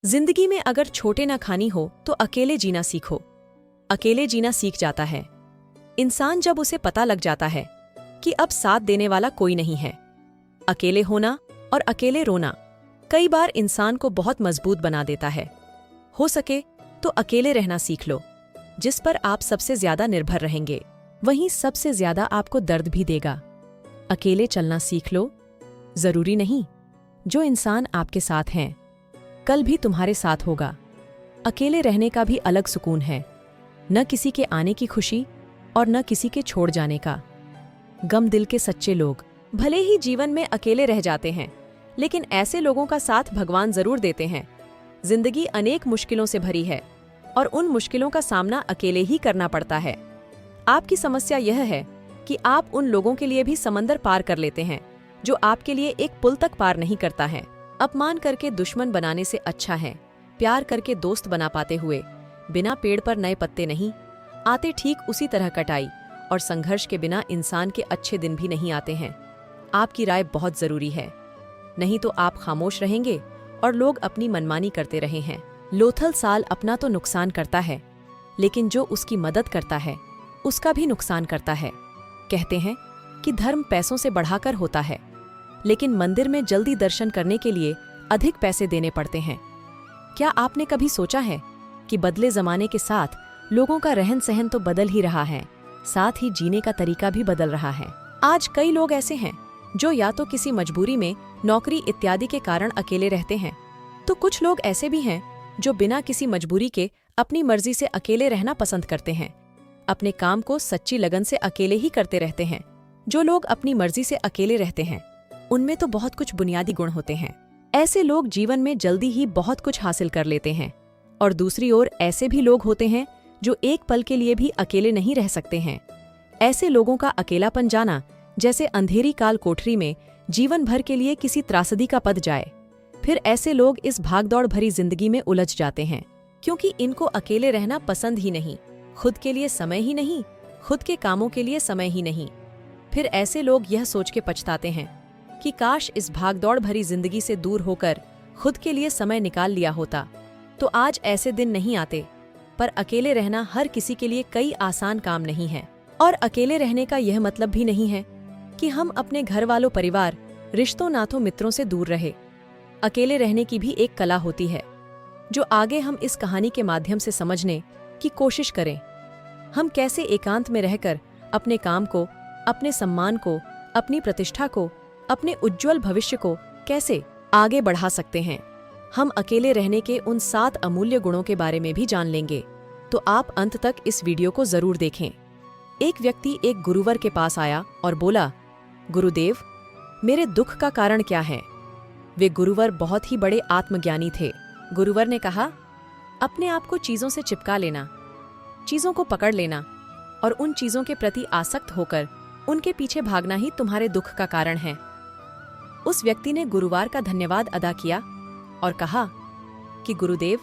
जिंदगी में अगर छोटे ना खानी हो तो अकेले जीना सीखो। अकेले जीना सीख जाता है इंसान जब उसे पता लग जाता है कि अब साथ देने वाला कोई नहीं है। अकेले होना और अकेले रोना कई बार इंसान को बहुत मजबूत बना देता है। हो सके तो अकेले रहना सीख लो, जिस पर आप सबसे ज्यादा निर्भर रहेंगे वहीं सबसे ज्यादा आपको दर्द भी देगा। अकेले चलना सीख लो। जरूरी नहीं जो इंसान आपके साथ हैं कल भी तुम्हारे साथ होगा। अकेले रहने का भी अलग सुकून है, न किसी के आने की खुशी और न किसी के छोड़ जाने का गम। दिल के सच्चे लोग भले ही जीवन में अकेले रह जाते हैं, लेकिन ऐसे लोगों का साथ भगवान जरूर देते हैं। जिंदगी अनेक मुश्किलों से भरी है और उन मुश्किलों का सामना अकेले ही करना पड़ता है। आपकी समस्या यह है कि आप उन लोगों के लिए भी समंदर पार कर लेते हैं जो आपके लिए एक पुल तक पार नहीं करता है। अपमान करके दुश्मन बनाने से अच्छा है प्यार करके दोस्त बना पाते हुए। बिना पेड़ पर नए पत्ते नहीं आते, ठीक उसी तरह कटाई और संघर्ष के बिना इंसान के अच्छे दिन भी नहीं आते हैं। आपकी राय बहुत जरूरी है, नहीं तो आप खामोश रहेंगे और लोग अपनी मनमानी करते रहे हैं। लोथल साल अपना तो नुकसान करता है, लेकिन जो उसकी मदद करता है उसका भी नुकसान करता है। कहते हैं कि धर्म पैसों से बढ़ाकर होता है, लेकिन मंदिर में जल्दी दर्शन करने के लिए अधिक पैसे देने पड़ते हैं। क्या आपने कभी सोचा है कि बदले जमाने के साथ लोगों का रहन सहन तो बदल ही रहा है, साथ ही जीने का तरीका भी बदल रहा है। आज कई लोग ऐसे हैं जो या तो किसी मजबूरी में, नौकरी इत्यादि के कारण अकेले रहते हैं, तो कुछ लोग ऐसे भी हैं जो बिना किसी मजबूरी के अपनी मर्जी से अकेले रहना पसंद करते हैं। अपने काम को सच्ची लगन से अकेले ही करते रहते हैं। जो लोग अपनी मर्जी से अकेले रहते हैं उनमें तो बहुत कुछ बुनियादी गुण होते हैं। ऐसे लोग जीवन में जल्दी ही बहुत कुछ हासिल कर लेते हैं। और दूसरी ओर ऐसे भी लोग होते हैं जो एक पल के लिए भी अकेले नहीं रह सकते हैं। ऐसे लोगों का अकेलापन जाना जैसे अंधेरी काल कोठरी में जीवन भर के लिए किसी त्रासदी का पद जाए। फिर ऐसे लोग इस भागदौड़ भरी जिंदगी में उलझ जाते हैं, क्योंकि इनको अकेले रहना पसंद ही नहीं, खुद के लिए समय ही नहीं, खुद के कामों के लिए समय ही नहीं। फिर ऐसे लोग यह सोच के पछताते हैं कि काश इस भागदौड़ भरी जिंदगी से दूर होकर खुद के लिए समय निकाल लिया होता। तो आज ऐसे दिन नहीं आते, पर अकेले रहना हर किसी के लिए कई आसान काम नहीं है। और अकेले रहने का यह मतलब भी नहीं है कि हम अपने घर वालों, परिवार, रिश्तों, नातों, मित्रों से दूर रहे। अकेले रहने की भी एक कला होती है, जो आगे हम इस कहानी के माध्यम से समझने की कोशिश करें। हम कैसे एकांत में रहकर अपने काम को, अपने सम्मान को, अपनी प्रतिष्ठा को, अपने उज्जवल भविष्य को कैसे आगे बढ़ा सकते हैं। हम अकेले रहने के उन 7 अमूल्य गुणों के बारे में भी जान लेंगे, तो आप अंत तक इस वीडियो को जरूर देखें। एक व्यक्ति एक गुरुवर के पास आया और बोला, गुरुदेव, मेरे दुख का कारण क्या है? वे गुरुवर बहुत ही बड़े आत्मज्ञानी थे। गुरुवर ने कहा, अपने आप को चीजों से चिपका लेना, चीजों को पकड़ लेना और उन चीजों के प्रति आसक्त होकर उनके पीछे भागना ही तुम्हारे दुख का कारण है। उस व्यक्ति ने गुरुवार का धन्यवाद अदा किया और कहा कि गुरुदेव,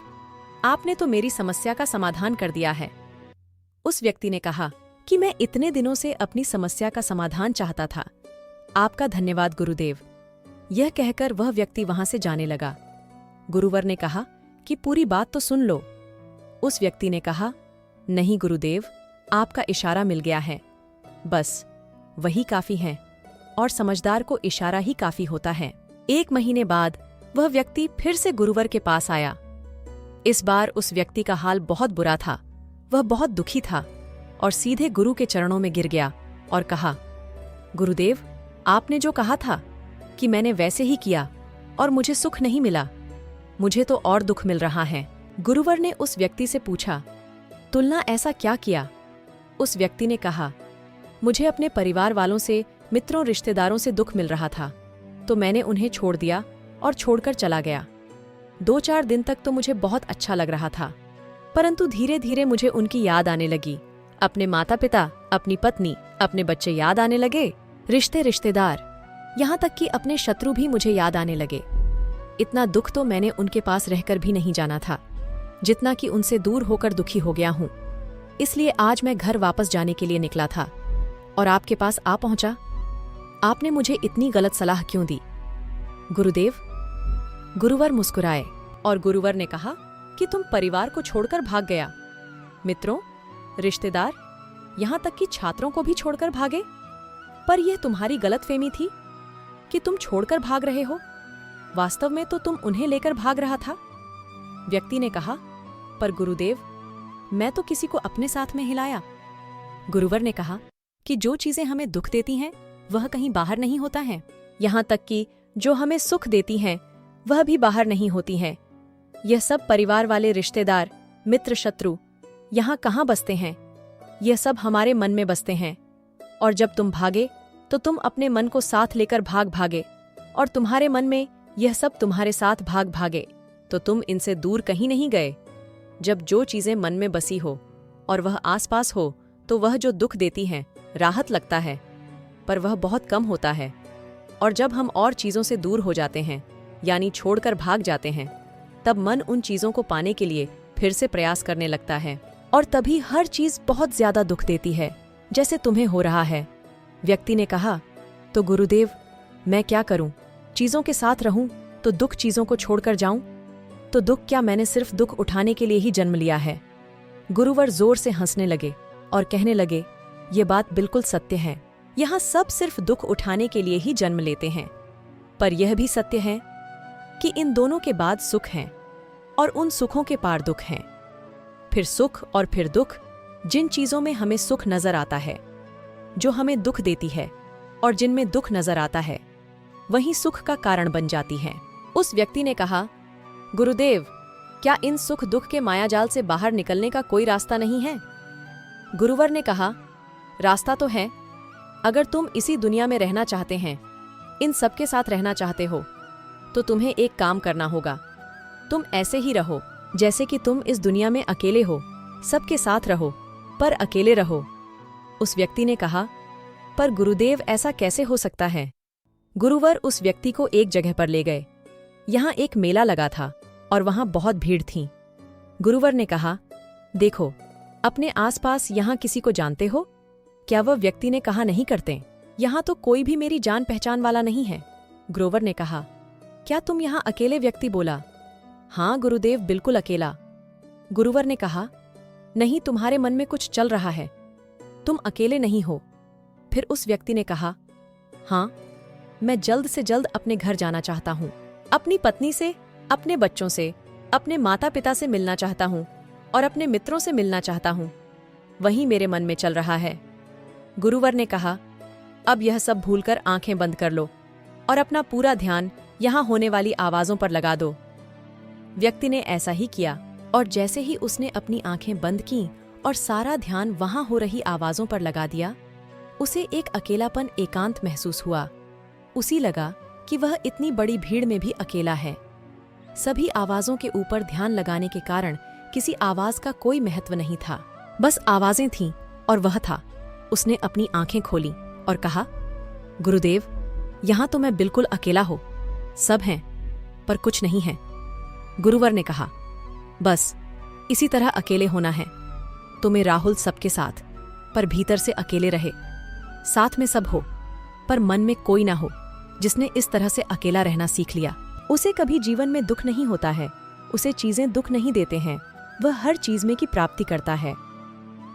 आपने तो मेरी समस्या का समाधान कर दिया है। उस व्यक्ति ने कहा कि मैं इतने दिनों से अपनी समस्या का समाधान चाहता था। आपका धन्यवाद गुरुदेव। यह कहकर वह व्यक्ति वहां से जाने लगा। गुरुवर ने कहा कि पूरी बात तो सुन लो। उस व्यक्ति ने कहा, नहीं गुरुदेव, आपका इशारा मिल गया है, बस वही काफी है। और समझदार को इशारा ही काफी होता है। 1 महीने बाद वह व्यक्ति फिर से गुरुवर के पास आया। इस बार उस व्यक्ति का हाल बहुत बुरा था। वह बहुत दुखी था और सीधे गुरु के चरणों में गिर गया और कहा, गुरुदेव, आपने जो कहा था कि मैंने वैसे ही किया और मुझे सुख नहीं मिला, मुझे तो और दुख मिल रहा है। गुरुवर ने उस व्यक्ति से पूछा, तुलना ऐसा क्या किया? उस व्यक्ति ने कहा, मुझे अपने परिवार वालों से, मित्रों, रिश्तेदारों से दुख मिल रहा था, तो मैंने उन्हें छोड़ दिया और छोड़कर चला गया। 2-4 दिन तक तो मुझे बहुत अच्छा लग रहा था, परंतु धीरे धीरे मुझे उनकी याद आने लगी। अपने माता पिता, अपनी पत्नी, अपने बच्चे याद आने लगे, रिश्ते, रिश्तेदार, यहाँ तक कि अपने शत्रु भी मुझे याद आने लगे। इतना दुख तो मैंने उनके पास रहकर भी नहीं जाना था, जितना कि उनसे दूर होकर दुखी हो गया हूँ। इसलिए आज मैं घर वापस जाने के लिए निकला था और आपके पास आ पहुंचा। आपने मुझे इतनी गलत सलाह क्यों दी? गुरुदेव, गुरुवर मुस्कुराए और गुरुवर ने कहा कि तुम परिवार को छोड़कर भाग गया, मित्रों, रिश्तेदार, यहाँ तक कि छात्रों को भी छोड़कर भागे। पर यह तुम्हारी गलतफहमी थी कि तुम छोड़कर भाग रहे हो। वास्तव में तो तुम उन्हें लेकर भाग रहा था। व्यक्ति ने कहा, पर गुरुदेव, मैं तो किसी को अपने साथ में हिलाया। गुरुवर ने कहा कि जो चीजें हमें दुख देती हैं वह कहीं बाहर नहीं होता है, यहाँ तक कि जो हमें सुख देती हैं वह भी बाहर नहीं होती हैं। यह सब परिवार वाले रिश्तेदार, मित्र, शत्रु यहाँ कहाँ बसते हैं? यह सब हमारे मन में बसते हैं। और जब तुम भागे तो तुम अपने मन को साथ लेकर भागे, और तुम्हारे मन में यह सब तुम्हारे साथ भागे, तो तुम इनसे दूर कहीं नहीं गए। जब जो चीजें मन में बसी हो और वह आसपास हो तो वह जो दुख देती हैं राहत लगता है, पर वह बहुत कम होता है। और जब हम और चीजों से दूर हो जाते हैं, यानी छोड़कर भाग जाते हैं, तब मन उन चीजों को पाने के लिए फिर से प्रयास करने लगता है, और तभी हर चीज बहुत ज्यादा दुख देती है, जैसे तुम्हें हो रहा है। व्यक्ति ने कहा, तो गुरुदेव, मैं क्या करूं? चीजों के साथ रहूं तो दुख चीजों को छोड़कर जाऊं? तो दुख क्या, मैंने सिर्फ दुख उठाने के लिए ही जन्म लिया है? गुरुवर जोर से हंसने लगे और कहने लगे, ये बात बिल्कुल सत्य है। यहाँ सब सिर्फ दुख उठाने के लिए ही जन्म लेते हैं, पर यह भी सत्य है कि इन दोनों के बाद सुख हैं, और उन सुखों के पार दुख हैं। फिर सुख और फिर दुख। जिन चीजों में हमें सुख नजर आता है, जो हमें दुख देती है, और जिनमें दुख नजर आता है, वही सुख का कारण बन जाती हैं। उस व्यक्ति ने कहा, गुरुदेव, क्या इन सुख दुख के मायाजाल से बाहर निकलने का कोई रास्ता नहीं है? गुरुवर ने कहा, रास्ता तो है। अगर तुम इसी दुनिया में रहना चाहते हैं, इन सबके साथ रहना चाहते हो, तो तुम्हें एक काम करना होगा। तुम ऐसे ही रहो जैसे कि तुम इस दुनिया में अकेले हो। सबके साथ रहो, पर अकेले रहो। उस व्यक्ति ने कहा, पर गुरुदेव, ऐसा कैसे हो सकता है? गुरुवर उस व्यक्ति को एक जगह पर ले गए। यहाँ एक मेला लगा था और वहाँ बहुत भीड़ थी। गुरुवर ने कहा, देखो, अपने आसपास यहाँ किसी को जानते हो? क्या वह व्यक्ति ने कहा, नहीं करते। यहाँ तो कोई भी मेरी जान पहचान वाला नहीं है। गुरुवर ने कहा, क्या तुम यहाँ अकेले? व्यक्ति बोला, हाँ गुरुदेव, बिल्कुल अकेला। गुरुवर ने कहा, नहीं, तुम्हारे मन में कुछ चल रहा है, तुम अकेले नहीं हो। फिर उस व्यक्ति ने कहा, हाँ, मैं जल्द से जल्द अपने घर जाना चाहता हूँ, अपनी पत्नी से, अपने बच्चों से, अपने माता पिता से मिलना चाहता हूँ, और अपने मित्रों से मिलना चाहता हूँ। वही मेरे मन में चल रहा है। गुरुवर ने कहा, अब यह सब भूलकर आंखें बंद कर लो और अपना पूरा ध्यान यहाँ होने वाली आवाजों पर लगा दो। व्यक्ति ने ऐसा ही किया, और जैसे ही उसने अपनी आंखें बंद की और सारा ध्यान वहां हो रही आवाजों पर लगा दिया, उसे एक अकेलापन, एकांत महसूस हुआ। उसी लगा कि वह इतनी बड़ी भीड़ में भी अकेला है। सभी आवाजों के ऊपर ध्यान लगाने के कारण किसी आवाज का कोई महत्व नहीं था, बस आवाजें थीं और वह था। उसने अपनी आंखें खोली और कहा, गुरुदेव, यहाँ तो मैं बिल्कुल अकेला हूँ। सब हैं, पर कुछ नहीं है। गुरुवर ने कहा, बस इसी तरह अकेले होना है तुम्हें राहुल, सबके साथ, पर भीतर से अकेले रहे। साथ में सब हो, पर मन में कोई ना हो। जिसने इस तरह से अकेला रहना सीख लिया, उसे कभी जीवन में दुख नहीं होता है। उसे चीजें दुख नहीं देते हैं, वह हर चीज में की प्राप्ति करता है।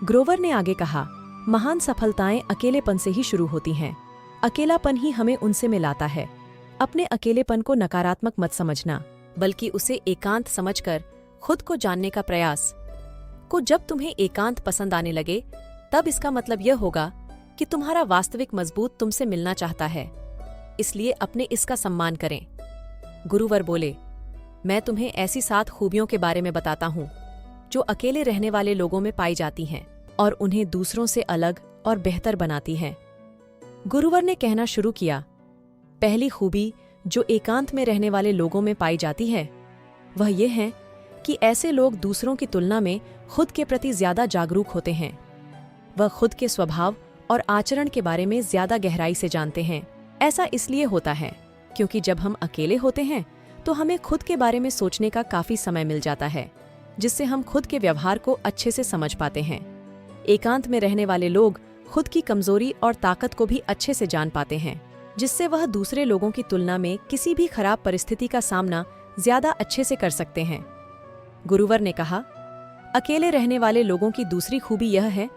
ग्रोवर ने आगे कहा, महान सफलताएं अकेलेपन से ही शुरू होती हैं। अकेलापन ही हमें उनसे मिलाता है। अपने अकेलेपन को नकारात्मक मत समझना, बल्कि उसे एकांत समझकर खुद को जानने का प्रयास को। जब तुम्हें एकांत पसंद आने लगे, तब इसका मतलब यह होगा कि तुम्हारा वास्तविक मजबूत तुमसे मिलना चाहता है। इसलिए अपने इसका सम्मान करें। गुरुवर बोले, मैं तुम्हें ऐसी 7 खूबियों के बारे में बताता हूँ जो अकेले रहने वाले लोगों में पाई जाती हैं और उन्हें दूसरों से अलग और बेहतर बनाती हैं। गुरुवर ने कहना शुरू किया, पहली खूबी जो एकांत में रहने वाले लोगों में पाई जाती है, वह ये है कि ऐसे लोग दूसरों की तुलना में खुद के प्रति ज्यादा जागरूक होते हैं। वह खुद के स्वभाव और आचरण के बारे में ज्यादा गहराई से जानते हैं। ऐसा इसलिए होता है क्योंकि जब हम अकेले होते हैं तो हमें खुद के बारे में सोचने का काफी समय मिल जाता है, जिससे हम खुद के व्यवहार को अच्छे से समझ पाते हैं। एकांत में रहने वाले लोग खुद की कमजोरी और ताकत को भी अच्छे से जान पाते हैं, जिससे वह दूसरे लोगों की तुलना में किसी भी खराब परिस्थिति का सामना ज्यादा अच्छे से कर सकते हैं। गुरुवर ने कहा, अकेले रहने वाले लोगों की दूसरी खूबी यह है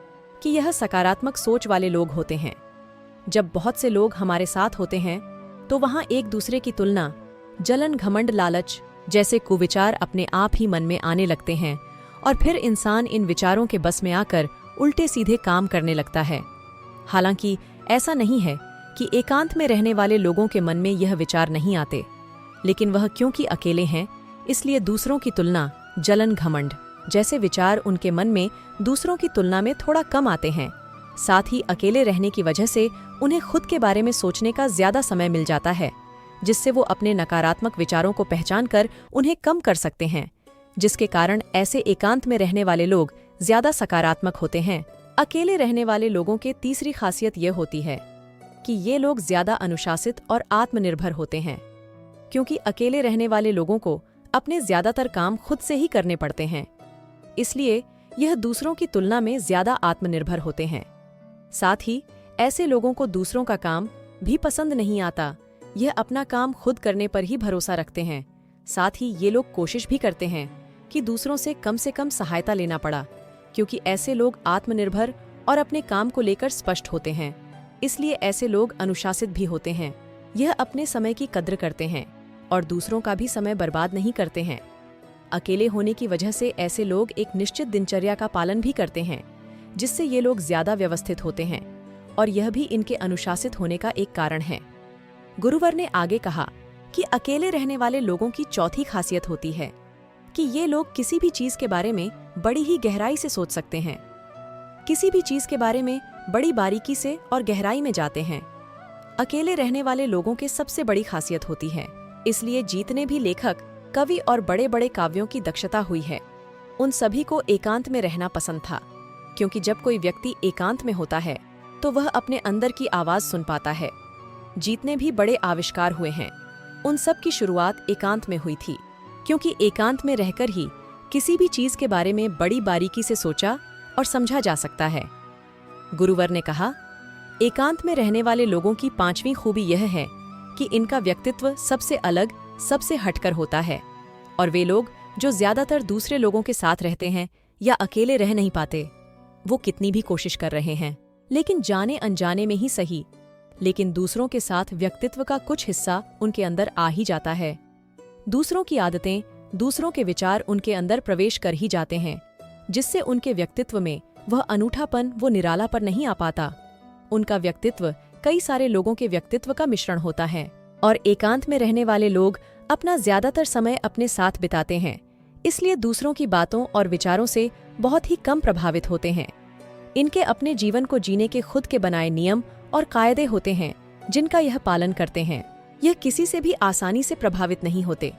कि यह सकारात्मक सोच वाले लोग होते हैं। जब बहुत से लोग हमारे साथ होते हैं तो वहां एक दूसरे की तुलना, जलन, घमंड, लालच जैसे कुविचार अपने आप ही मन में आने लगते हैं और फिर इंसान इन विचारों के बस में आकर उल्टे सीधे काम करने लगता है। हालांकि ऐसा नहीं है कि एकांत में रहने वाले लोगों के मन में यह विचार नहीं आते, लेकिन वह क्योंकि अकेले हैं इसलिए दूसरों की तुलना, जलन, घमंड जैसे विचार उनके मन में दूसरों की तुलना में थोड़ा कम आते हैं। साथ ही अकेले रहने की वजह से उन्हें खुद के बारे में सोचने का ज्यादा समय मिल जाता है, जिससे वो अपने नकारात्मक विचारों को पहचान कर उन्हें कम कर सकते हैं, जिसके कारण ऐसे एकांत में रहने वाले लोग ज्यादा सकारात्मक होते हैं। अकेले रहने वाले लोगों के तीसरी खासियत यह होती है कि ये लोग ज्यादा अनुशासित और आत्मनिर्भर होते हैं, क्योंकि अकेले रहने वाले लोगों को अपने ज्यादातर काम खुद से ही करने पड़ते हैं, इसलिए यह दूसरों की तुलना में ज्यादा आत्मनिर्भर होते हैं। साथ ही ऐसे लोगों को दूसरों का काम भी पसंद नहीं आता, यह अपना काम खुद करने पर ही भरोसा रखते हैं। साथ ही ये लोग कोशिश भी करते हैं कि दूसरों से कम सहायता लेना पड़ा, क्योंकि ऐसे लोग आत्मनिर्भर और अपने काम को लेकर स्पष्ट होते हैं, इसलिए ऐसे लोग अनुशासित भी होते हैं। यह अपने समय की कद्र करते हैं और दूसरों का भी समय बर्बाद नहीं करते हैं। अकेले होने की वजह से ऐसे लोग एक निश्चित दिनचर्या का पालन भी करते हैं, जिससे ये लोग ज्यादा व्यवस्थित होते हैं और यह भी इनके अनुशासित होने का एक कारण है। गुरुवर ने आगे कहा कि अकेले रहने वाले लोगों की चौथी खासियत होती है कि ये लोग किसी भी चीज के बारे में बड़ी ही गहराई से सोच सकते हैं, किसी भी चीज के बारे में बड़ी बारीकी से और गहराई में जाते हैं। अकेले रहने वाले लोगों के सबसे बड़ी खासियत होती है, इसलिए जितने भी लेखक, कवि और बड़े बड़े काव्यों की दक्षता हुई है, उन सभी को एकांत में रहना पसंद था, क्योंकि जब कोई व्यक्ति एकांत में होता है तो वह अपने अंदर की आवाज सुन पाता है। जितने भी बड़े आविष्कार हुए हैं उन सब की शुरुआत एकांत में हुई थी, क्योंकि एकांत में रहकर ही किसी भी चीज के बारे में बड़ी बारीकी से सोचा और समझा जा सकता है। गुरुवर ने कहा, एकांत में रहने वाले लोगों की पांचवी खूबी यह है कि इनका व्यक्तित्व सबसे अलग, सबसे हटकर होता है, और वे लोग जो ज्यादातर दूसरे लोगों के साथ रहते हैं या अकेले रह नहीं पाते, वो कितनी भी कोशिश कर रहे हैं, लेकिन जाने अनजाने में ही सही, लेकिन दूसरों के साथ व्यक्तित्व का कुछ हिस्सा उनके अंदर आ ही जाता है। दूसरों की आदतें, दूसरों के विचार उनके अंदर प्रवेश कर ही जाते हैं, जिससे उनके व्यक्तित्व में वह अनूठापन, वो निरालापन नहीं आ पाता। उनका व्यक्तित्व कई सारे लोगों के व्यक्तित्व का मिश्रण होता है, और एकांत में रहने वाले लोग अपना ज्यादातर समय अपने साथ बिताते हैं, इसलिए दूसरों की बातों और विचारों से बहुत ही कम प्रभावित होते हैं। इनके अपने जीवन को जीने के खुद के बनाए नियम और कायदे होते हैं, जिनका यह पालन करते हैं। यह किसी से भी आसानी से प्रभावित नहीं होते,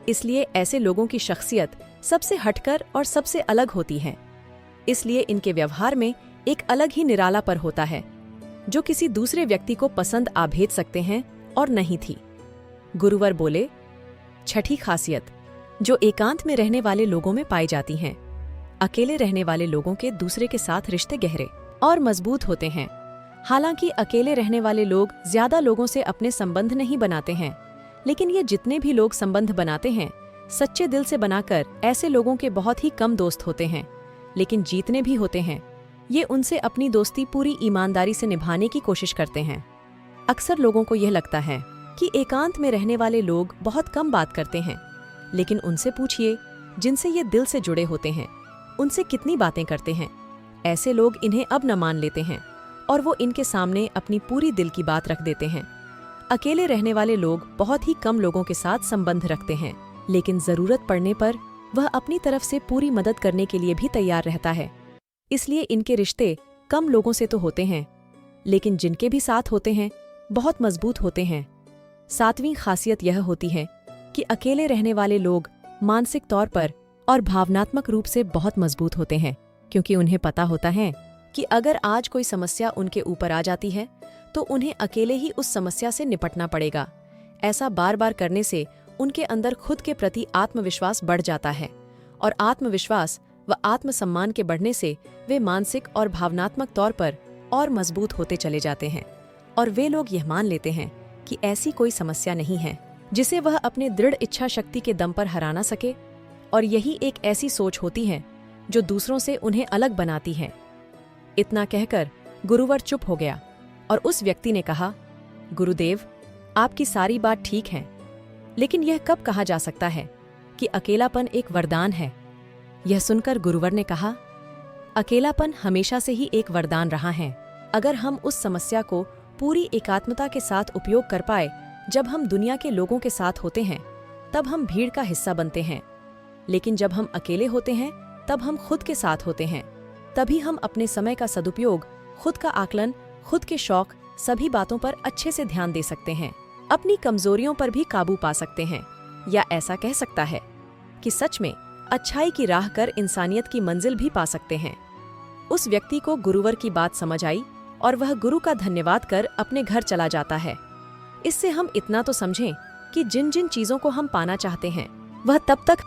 इसलिए ऐसे लोगों की शख्सियत सबसे हटकर और सबसे अलग होती है। इसलिए इनके व्यवहार में एक अलग ही निरालापन होता है, जो किसी दूसरे व्यक्ति को पसंद आ भेज सकते हैं और नहीं थी। गुरुवर बोले, छठी खासियत जो एकांत में रहने वाले लोगों में पाई जाती हैं, अकेले रहने वाले लोगों के दूसरे के साथ रिश्ते गहरे और मजबूत होते हैं। हालांकि अकेले रहने वाले लोग ज्यादा लोगों से अपने संबंध नहीं बनाते हैं, लेकिन ये जितने भी लोग संबंध बनाते हैं सच्चे दिल से बनाकर ऐसे लोगों के बहुत ही कम दोस्त होते हैं। लेकिन जितने भी होते हैं ये उनसे अपनी दोस्ती पूरी ईमानदारी से निभाने की कोशिश करते हैं। अक्सर लोगों को यह लगता है कि एकांत में रहने वाले लोग बहुत कम बात करते हैं, लेकिन उनसे पूछिए जिनसे ये दिल से जुड़े होते हैं, उनसे कितनी बातें करते हैं। ऐसे लोग इन्हें अब न मान लेते हैं और वो इनके सामने अपनी पूरी दिल की बात रख देते हैं। अकेले रहने वाले लोग बहुत ही कम लोगों के साथ संबंध रखते हैं, लेकिन जरूरत पड़ने पर वह अपनी तरफ से पूरी मदद करने के लिए भी तैयार रहता है। इसलिए इनके रिश्ते कम लोगों से तो होते हैं, लेकिन जिनके भी साथ होते हैं बहुत मजबूत होते हैं। सातवीं खासियत यह होती है कि अकेले रहने वाले लोग मानसिक तौर पर और भावनात्मक रूप से बहुत मजबूत होते हैं, क्योंकि उन्हें पता होता है कि अगर आज कोई समस्या उनके ऊपर आ जाती है तो उन्हें अकेले ही उस समस्या से निपटना पड़ेगा। ऐसा बार बार करने से उनके अंदर खुद के प्रति आत्मविश्वास बढ़ जाता है, और आत्मविश्वास व आत्मसम्मान के बढ़ने से वे मानसिक और भावनात्मक तौर पर और मजबूत होते चले जाते हैं, और वे लोग यह मान लेते हैं कि ऐसी कोई समस्या नहीं है जिसे वह अपने दृढ़ इच्छा शक्ति के दम पर हरा ना सके, और यही एक ऐसी सोच होती है जो दूसरों से उन्हें अलग बनाती है। इतना कहकर गुरुवर चुप हो गया और उस व्यक्ति ने कहा, गुरुदेव, आपकी सारी बात ठीक है, लेकिन यह कब कहा जा सकता है कि अकेलापन एक वरदान है? यह सुनकर गुरुवर ने कहा, अकेलापन हमेशा से ही एक वरदान रहा है। अगर हम उस समस्या को पूरी एकात्मता के साथ उपयोग कर पाए जब हम दुनिया के लोगों के साथ होते हैं, तब हम भीड़ का हिस्सा बनते हैं। लेकिन जब हम अकेले होते हैं तब हम खुद के साथ होते हैं। तभी हम अपने समय का सदुपयोग, खुद का आकलन, खुद के शौक, सभी बातों पर अच्छे से ध्यान दे सकते हैं। अपनी कमजोरियों पर भी काबू पा सकते हैं, या ऐसा कह सकता है कि सच में अच्छाई की राह कर इंसानियत की मंजिल भी पा सकते हैं। उस व्यक्ति को गुरुवर की बात समझ आई और वह गुरु का धन्यवाद कर अपने घर चला जाता है। इससे हम इतना तो समझें कि जिन जिन चीजों को हम पाना चाहते हैं वह तब तक